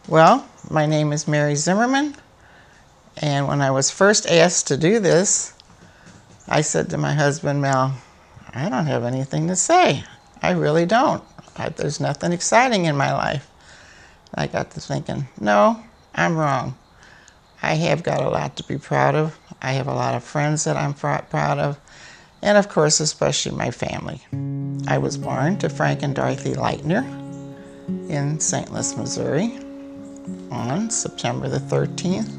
Well, my name is Mary Zimmerman, and when I was first asked to do this, I said to my husband, Mel, I don't have anything to say. I really don't. There's nothing exciting in my life. I got to thinking, no, I'm wrong. I have got a lot to be proud of. I have a lot of friends that I'm proud of, and of course, especially my family. I was born to Frank and Dorothy Leitner in St. Louis, Missouri on September the 13th,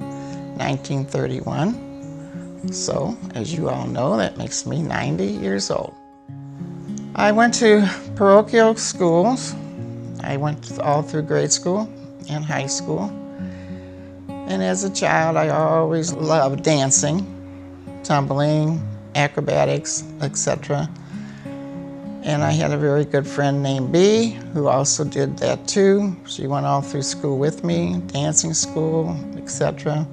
1931. So, as you all know, that makes me 90 years old. I went to parochial schools. I went all through grade school and high school. And as a child, I always loved dancing, tumbling, acrobatics, etc. And I had a very good friend named Bee who also did that too. She went all through school with me, dancing school, etc.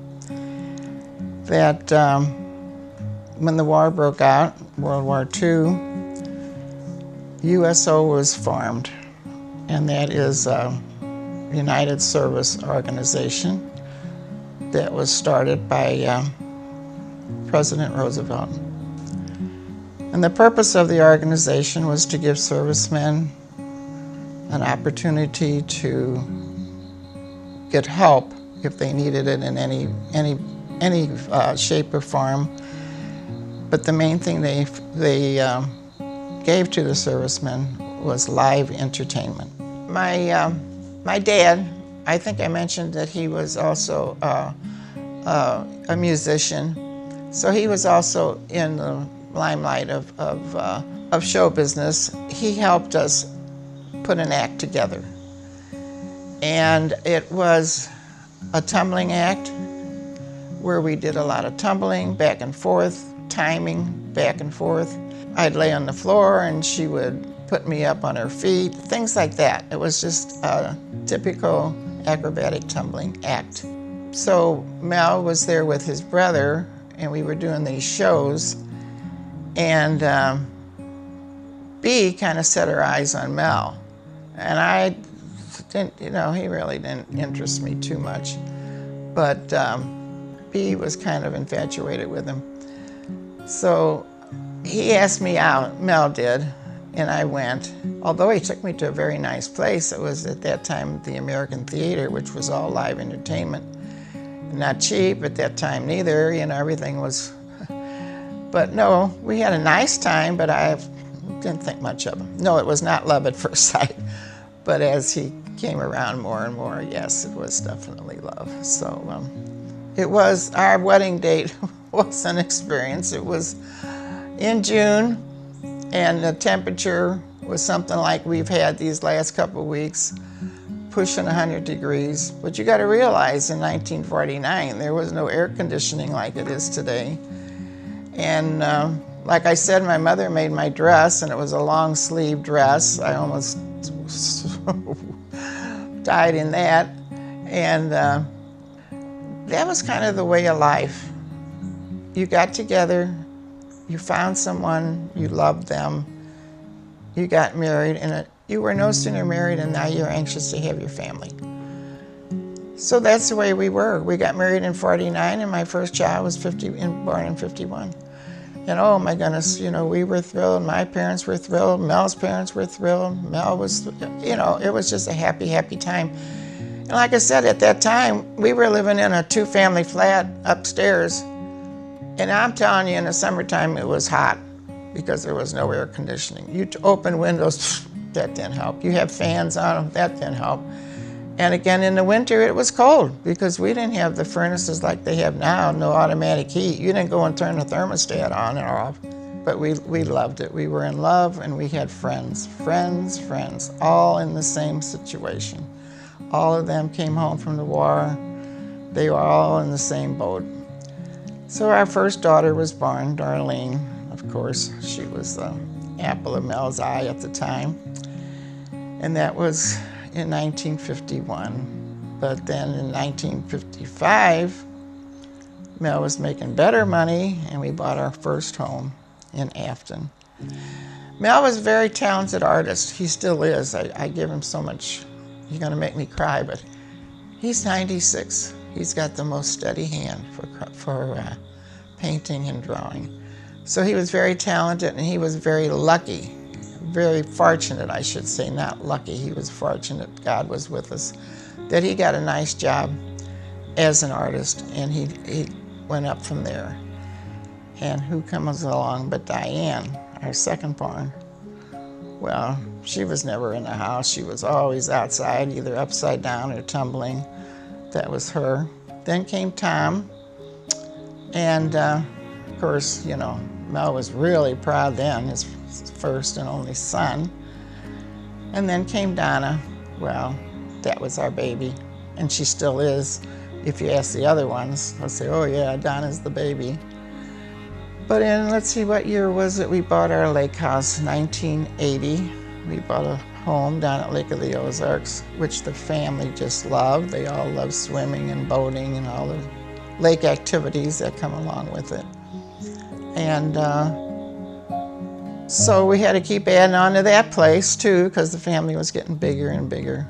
That when the war broke out, World War II, USO was formed, and that is a United Service Organization that was started by President Roosevelt. And the purpose of the organization was to give servicemen an opportunity to get help if they needed it in any shape or form. But the main thing they gave to the servicemen was live entertainment. My dad, I think I mentioned that he was also a musician, so he was also in the limelight of show business. He helped us put an act together, and it was a tumbling act where we did a lot of tumbling back and forth, timing back and forth. I'd lay on the floor and she would put me up on her feet, things like that. It was just a typical acrobatic tumbling act. So Mel was there with his brother and we were doing these shows, and Bee kind of set her eyes on Mel. And I didn't, he really didn't interest me too much. But Bee was kind of infatuated with him. So he asked me out, Mel did, and I went. Although he took me to a very nice place, it was at that time the American Theater, which was all live entertainment. Not cheap at that time neither, everything was. But no, we had a nice time, but I didn't think much of him. No, it was not love at first sight. But as he came around more and more, yes, it was definitely love. So it was, our wedding date was an experience. It was in June, and the temperature was something like we've had these last couple of weeks, pushing 100 degrees. But you got to realize in 1949, there was no air conditioning like it is today. And like I said, my mother made my dress, and it was a long sleeve dress. I almost died in that. And that was kind of the way of life. You got together, you found someone, you loved them, you got married, and you were no sooner married and now you're anxious to have your family. So that's the way we were. We got married in 49 and my first child was born in 51. And oh my goodness, we were thrilled, my parents were thrilled, Mel's parents were thrilled, Mel was, it was just a happy, happy time. And like I said, at that time, we were living in a 2-family flat upstairs. And I'm telling you, in the summertime, it was hot because there was no air conditioning. You open windows, that didn't help. You have fans on them, that didn't help. And again, in the winter, it was cold because we didn't have the furnaces like they have now, no automatic heat. You didn't go and turn the thermostat on and off. But we loved it. We were in love, and we had friends, all in the same situation. All of them came home from the war. They were all in the same boat. So our first daughter was born, Darlene. Of course, she was the apple of Mel's eye at the time. And that was in 1951. But then in 1955, Mel was making better money, and we bought our first home in Afton. Mel was a very talented artist. He still is. I give him so much. He's going to make me cry, but He's 96. He's got the most steady hand for painting and drawing. So he was very talented, and he was very lucky, very fortunate, I should say, not lucky. He was fortunate, God was with us, that he got a nice job as an artist, and he went up from there. And who comes along but Diane, our second born? Well, she was never in the house. She was always outside, either upside down or tumbling. That was her. Then came Tom, and of course, you know, Mel was really proud then, his first and only son. And then came Donna. Well, that was our baby, and she still is. If you ask the other ones, they'll say, oh yeah, Donna's the baby. But in, let's see, what year was it we bought our lake house? 1980. We bought a home down at Lake of the Ozarks, which the family just loved. They all love swimming and boating and all the lake activities that come along with it. And so we had to keep adding on to that place too, because the family was getting bigger and bigger.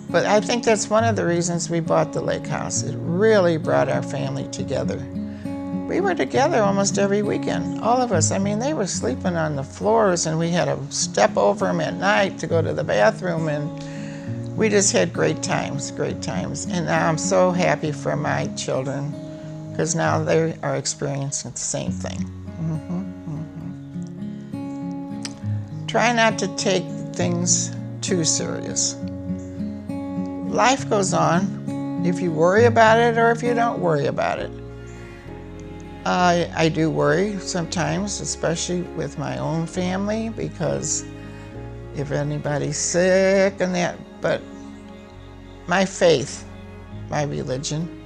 But I think that's one of the reasons we bought the lake house. It really brought our family together. We were together almost every weekend, all of us. I mean, they were sleeping on the floors, and we had to step over them at night to go to the bathroom, and we just had great times, great times. And now I'm so happy for my children, because now they are experiencing the same thing. Try not to take things too serious. Life goes on if you worry about it or if you don't worry about it. I do worry sometimes, especially with my own family, because if anybody's sick and that, but my faith, my religion,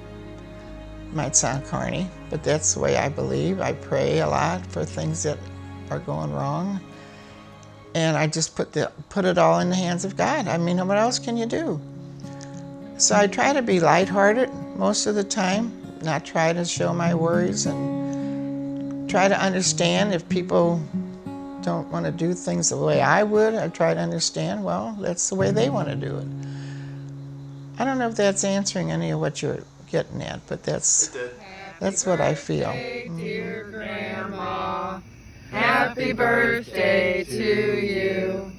might sound corny, but that's the way I believe. I pray a lot for things that are going wrong, and I just put it all in the hands of God. I mean, what else can you do? So I try to be lighthearted most of the time, not try to show my worries, and try to understand if people don't want to do things the way I would. I try to understand, well, that's the way they want to do it. I don't know if that's answering any of what you're getting at, but that's what I feel. Dear Grandma, happy birthday to you.